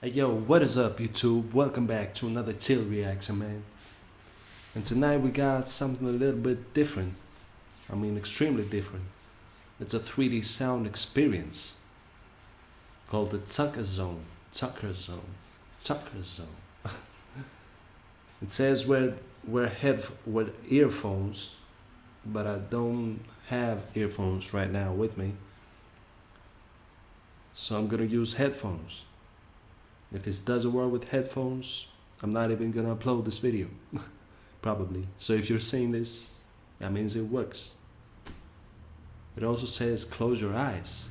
Hey yo, what is up YouTube? Welcome back to another chill reaction, man. And tonight we got something a little bit different. I mean extremely different. It's a 3D sound experience called the Tucker Zone. Tucker Zone. Tucker Zone. It says wear earphones, but I don't have earphones right now with me. So I'm gonna use headphones. If this doesn't work with headphones, I'm not even gonna upload this video. Probably. So if you're seeing this, that means it works. It also says close your eyes.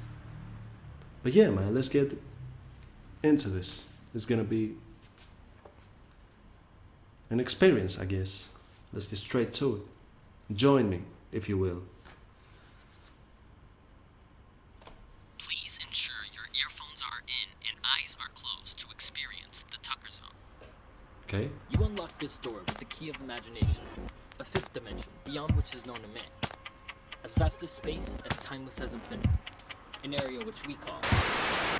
But yeah, man, let's get into this. It's gonna be an experience, I guess. Let's get straight to it. Join me, if you will. Please ensure your earphones are in and eyes are closed to experience the Tucker Zone. Okay? You unlock this door with the key of imagination, a fifth dimension beyond which is known to man. As vast as space, as timeless as infinity. An area which we call.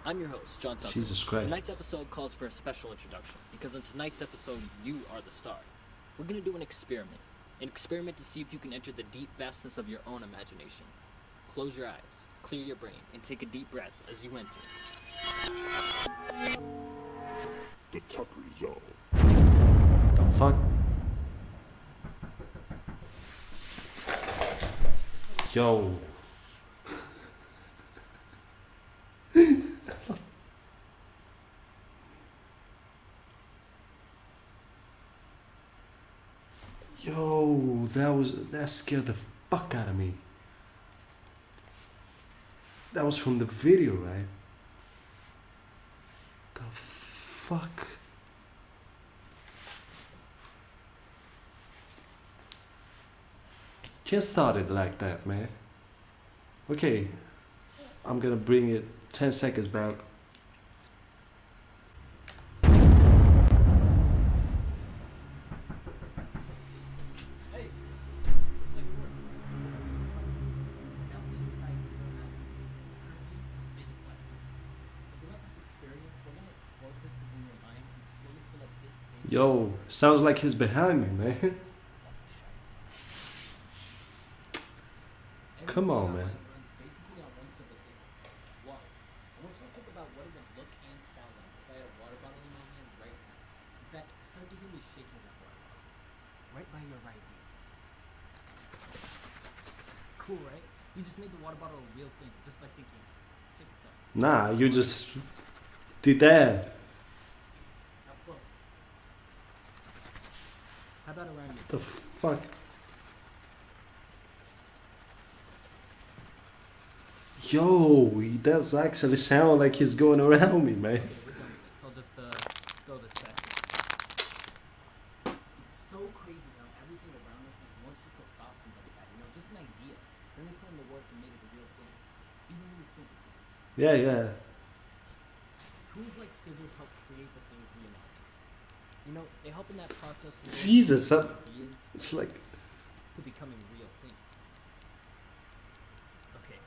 I'm your host, John Tucker. Jesus Christ. Tonight's episode calls for a special introduction, because in tonight's episode, you are the star. We're gonna do an experiment. An experiment to see if you can enter the deep vastness of your own imagination. Close your eyes, clear your brain, and take a deep breath as you enter. The Tucker Zone. The fuck? Yo. Yo, that scared the fuck out of me. That was from the video, right? The fuck? Can't start it like that, man. Okay, I'm gonna bring it 10 seconds back. Yo, sounds like he's behind me, man. Come on, man. Basically on one simple thing. Water. I want you to think about what it would look and sound like if I had a water bottle in my hand right now. In fact, start to hear me shaking that water bottle. Right by your right ear. Cool, right? You just made the water bottle a real thing just by thinking. Check this out. Nah, you just did that. How close? How about around you? The fuck? Yo, he does actually sound like he's going around me, man. Okay, we're done with this. I'll just go this back. It's so crazy how everything around us is once just a thought somebody had, just an idea. Then they put in the work and made it a real thing. Even really simple things. Yeah, yeah. Tools like scissors help create the things we imagine. They help in that process from Jesus, ideas it's like... to becoming real things. Okay,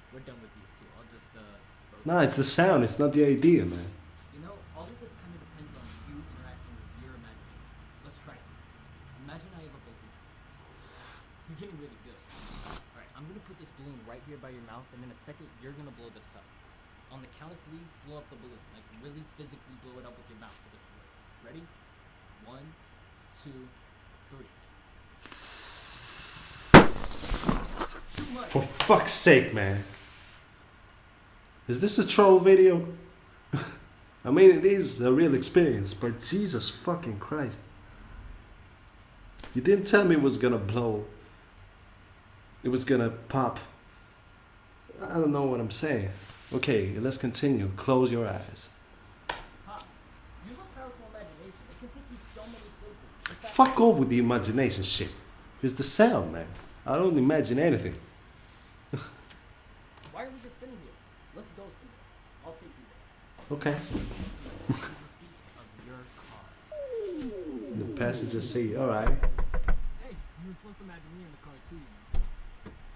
we're done with these two. I'll just throw Nah, it's the sound, it's not the idea, man. all of this kind of depends on you interacting with your imagination. Let's try something. Imagine I have a balloon. You're getting really good. Alright, I'm gonna put this balloon right here by your mouth, and in a second, you're gonna blow this up. On the count of 3, blow up the balloon. Like, really physically blow it up with your mouth for this to work. Ready? 1, 2, 3. Too much. For fuck's sake, man. Is this a troll video? I mean, it is a real experience, but Jesus fucking Christ. You didn't tell me it was gonna blow. It was gonna pop. I don't know what I'm saying. Okay, let's continue. Close your eyes. Ha! You have a powerful imagination. It can take you so many places. In fact, Fuck off with the imagination shit. It's the sound, man. I don't imagine anything. why are we just sitting here? Let's go somewhere. I'll take you there. Okay. The seat of your car. The passenger seat, alright. Hey, you were supposed to imagine me in the car too.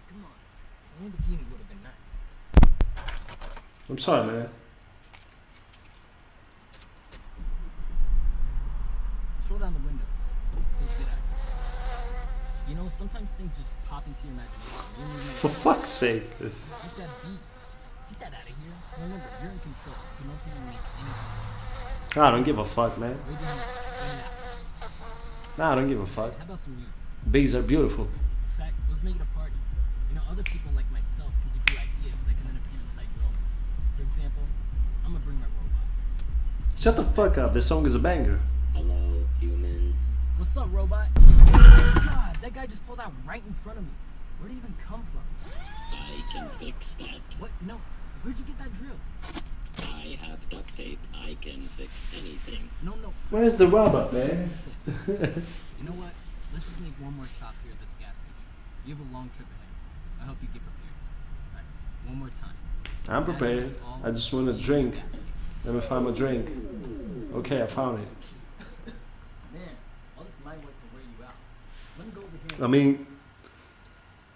Come on. A Lamborghini would have been nice. I'm sorry, man. roll down the windows. Let's get out. You know, sometimes things just pop into your imagination. You don't even For fuck's sake. Get that beat. Get that out of here. Remember, you're in control. You can ultimately make anything. I don't give a fuck, man. We're doing it. Nah, I don't give a fuck. How about some music? Bees are beautiful. In fact, let's make it a party. You know, other people like myself can give you ideas that can then appear inside your own. For example, I'm gonna bring my robot. Shut the fuck up. This song is a banger. Hello, humans. What's up, robot? God, that guy just pulled out right in front of me. Where'd he even come from? I can fix that. What? No. Where'd you get that drill? I have duct tape. I can fix anything. No. Where's the robot, man? You know what? Let's just make one more stop here at this gas station. You have a long trip ahead. I hope you get prepared. Alright, one more time. I'm prepared. I just want a drink. Let me find my drink. Okay, I found it. Man, all this mind work can wear you out. Let me go over here. I mean,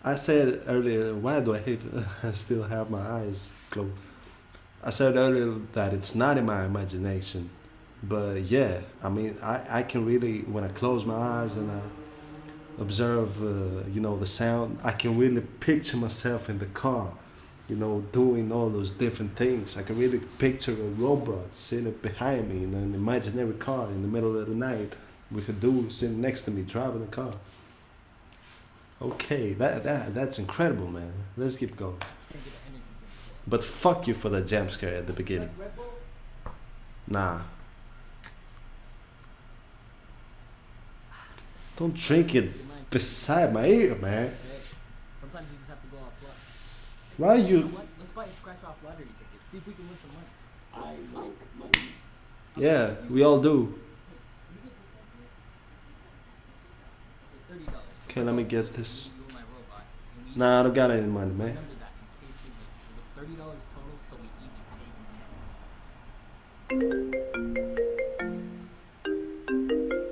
I said earlier, why do I still have my eyes closed? I said earlier that it's not in my imagination. But yeah, I mean, I can really, when I close my eyes and I observe, the sound, I can really picture myself in the car, doing all those different things. I can really picture a robot sitting behind me in an imaginary car in the middle of the night with a dude sitting next to me driving the car. Okay, that's incredible, man. Let's keep going. But fuck you for that jump scare at the beginning. Nah. Don't drink it beside my ear, man. Hey, sometimes you just have to go off luck. Why You know you? what? Let's buy a scratch off lottery ticket. See if we can win some money. I like money. Yeah, we all do. $30. Okay, let me get this. You and my robot, and we Nah, I don't got any money, man. remember that in case we win. It was $30 total, so we each paid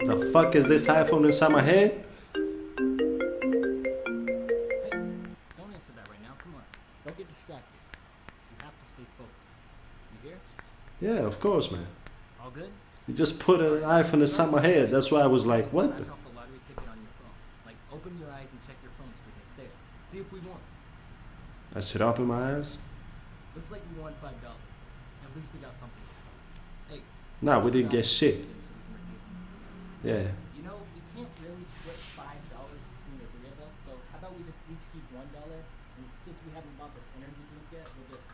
10. The fuck is this iPhone inside my head? Hey, don't answer that right now. Come on. Don't get distracted. You have to stay focused. You hear? Yeah, of course, man. All good? You just put an iPhone inside my head. That's why I was like, what? Scratch off the lottery ticket on your phone. Like, open your eyes and check your phone screen. It's there. See if we won. I should open my eyes? Looks like we won $5. At least we got something. Hey. Nah, we didn't get shit. So we can review. Yeah. You know, we can't really split $5 between the three of us, so how about we just each keep $1? And since we haven't bought this energy drink yet, we'll just.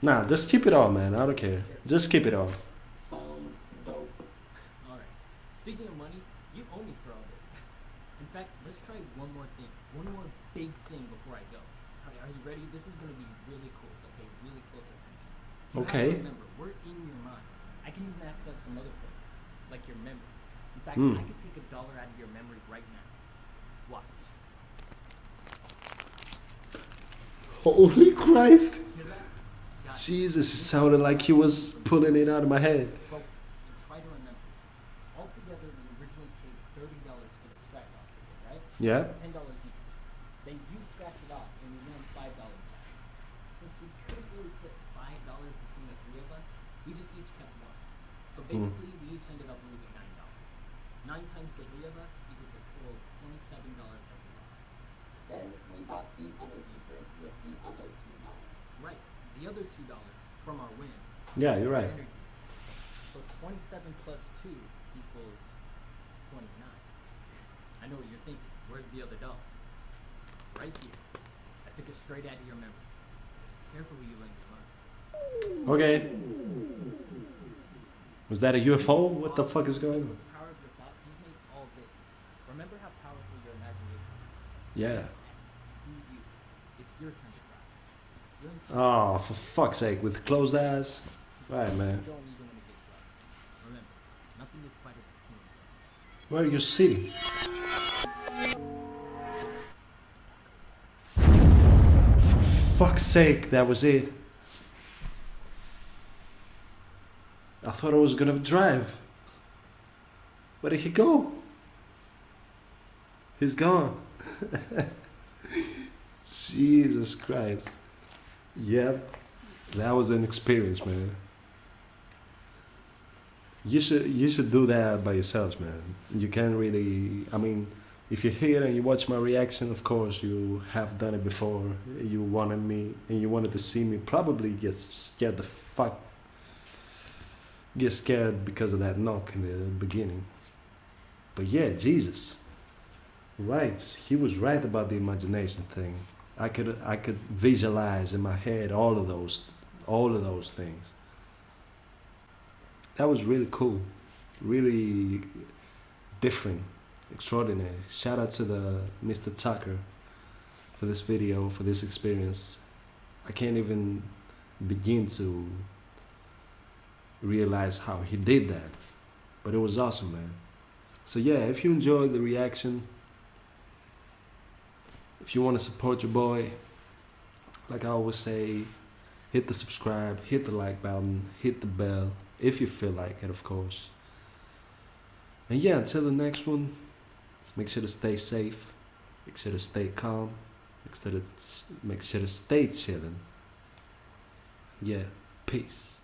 Nah, just keep it all, man. I don't care. Just keep it all. Sounds dope. Alright. Speaking of money, you owe me for all this. In fact, let's try one more thing. One more big thing before I go. Alright, are you ready? This is gonna be really cool, so pay really close attention. You have to Okay. remember, we're in your mind. I can even access some other places, like your memory. In fact, Hmm. I could take $1 out of your memory right now. Watch. Holy Christ! Hear that? Got it. Jesus, it sounded like he was pulling it out of my head. Focus and try to remember. Altogether, we originally paid $30 for the scratch off ticket, right? Yeah? $10 each. Then you scratched it off and we won $5 back. Since we couldn't really split $5 between the three of us, we just each kept one. So basically, we each ended up losing $9. 9 times the three of us equals a total of $27 that we lost. Then we bought the energy drink with the other $2. Right. The other $2 from our win. Yeah, you're for right. energy. So 27 plus 2 equals 29. I know what you're thinking. Where's the other dollar? Right here. I took it straight out of your memory. Careful who you let your mind. Okay. Was that a UFO? What the fuck is going With on? the power of your thought, you make all this. Remember how powerful your imagination is. Yeah. Do you. It's your turn to cry. You're in Oh, trouble. for fuck's sake, with closed eyes? Right, You man. don't even when it gets rough. Remember, nothing is quite as it seems. Where are you sitting? For fuck's sake, that was it. I thought I was gonna drive. Where did he go? He's gone. Jesus Christ. Yep. That was an experience, man. You should do that by yourselves, man. You can't really. I mean, if you're here and you watch my reaction, of course you have done it before. You wanted me and you wanted to see me probably get scared because of that knock in the beginning. But yeah, Jesus, right? He was right about the imagination thing. I could visualize in my head all of those things. That was really cool, really different, extraordinary. Shout out to the Mr. Tucker for this video, for this experience. I can't even begin to realize how he did that, but it was awesome, man. So yeah, if you enjoyed the reaction, if you want to support your boy, like I always say, hit the subscribe, hit the like button, hit the bell, if you feel like it, of course. And yeah, until the next one, make sure to stay safe, make sure to stay calm, make sure to stay chilling. Yeah, peace.